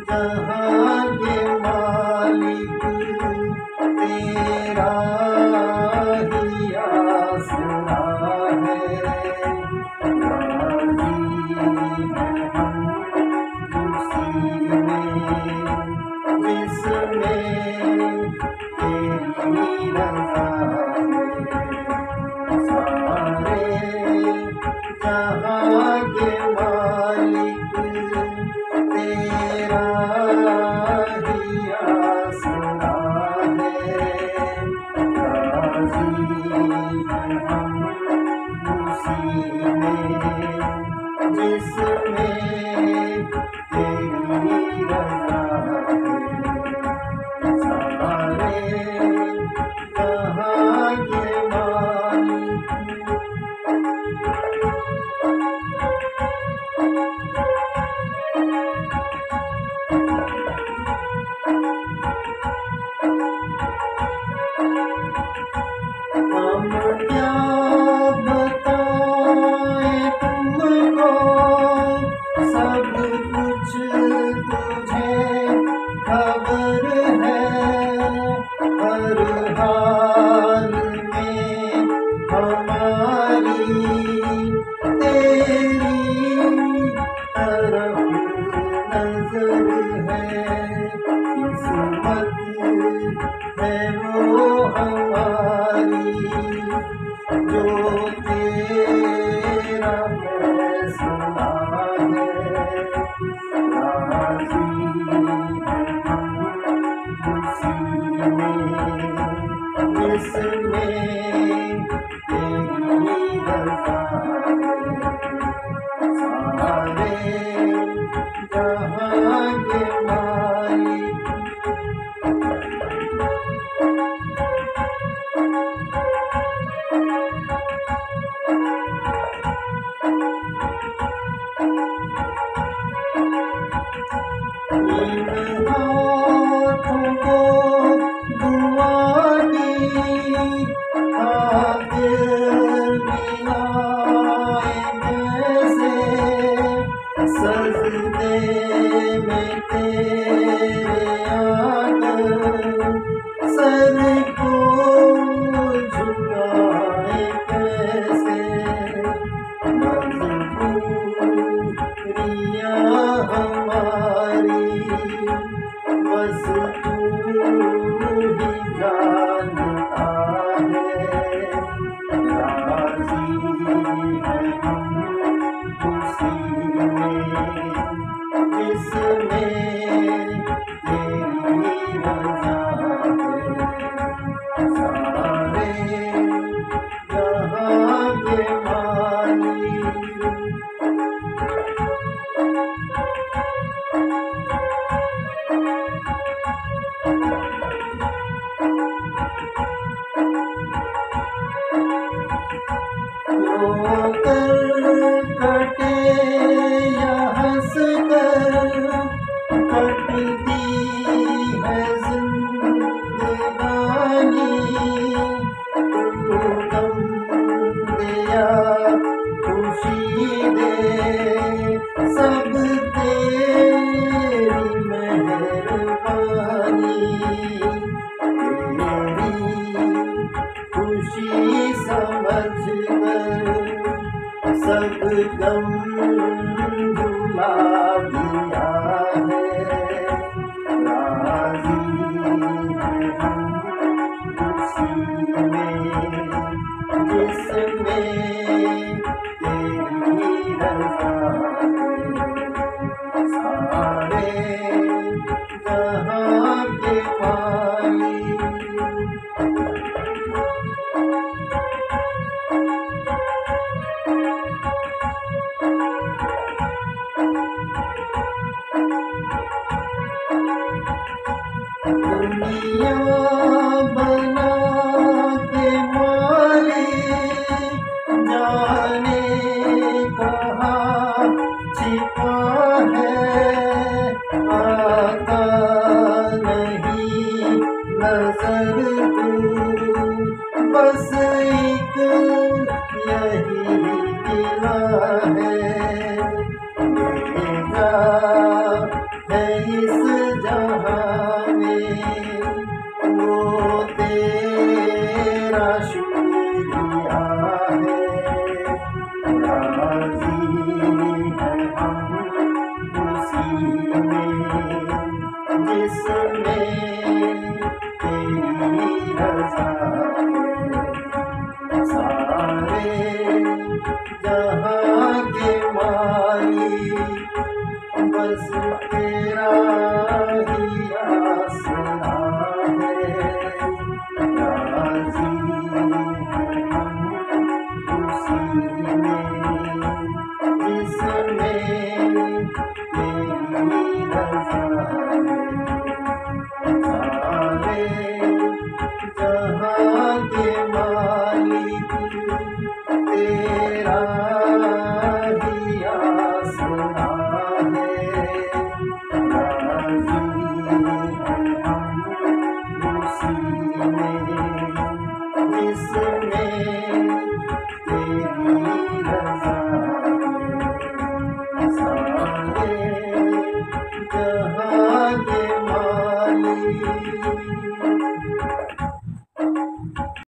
जहाँ के मालिक तेरा ही आसरा है। राजी हैं हम उसी में जिसमें तेरी रज़ा है। सारे जहाँ के मालिक तेरा ही आसरा है। राज़ी हैं हम उसी में जिसमें तेरी रज़ा है। सारे जहाँ के मालिक हम क्या बताएं तुमको, सब कुछ तुझे खबर है। हर हाल में हमारी तेरी तरफ नजर है। किस्मत है वो हमारी जो तेरा फैसला है। राज़ी हैं हम उसी में जिसमें तेरी रज़ा है। सारे जहाँ के मालिक इन हाथों को दुआ की खातिर मिलाए जैसे, सजदे में तेरे आकर सर को झुकाए कैसे। मजबूरियाँ हमारी बस तू ही जानता है। राज़ी हैं हम उसी में जिसमें तेरी रज़ा है। सारे जहाँ के मालिक रोकर कटे या हंस कर कटती है जिंदगानी। तू गम दे या खुशी दे, सब तेरी मेहरबानी। तेरी खुशी समझकर सब गम भुला दिया है। राज़ी हैं हम उसी में जिसमें तेरी रज़ा है। सारे जहाँ के मालिक दुनिया बना के मालिक जाने कहाँ छिपा है, आता नहीं नजर तू, बस एक यही गिला है। ले जा है इस जहां में वो तेरा शुक्रिया है। राजी है हम उसी में जिसमें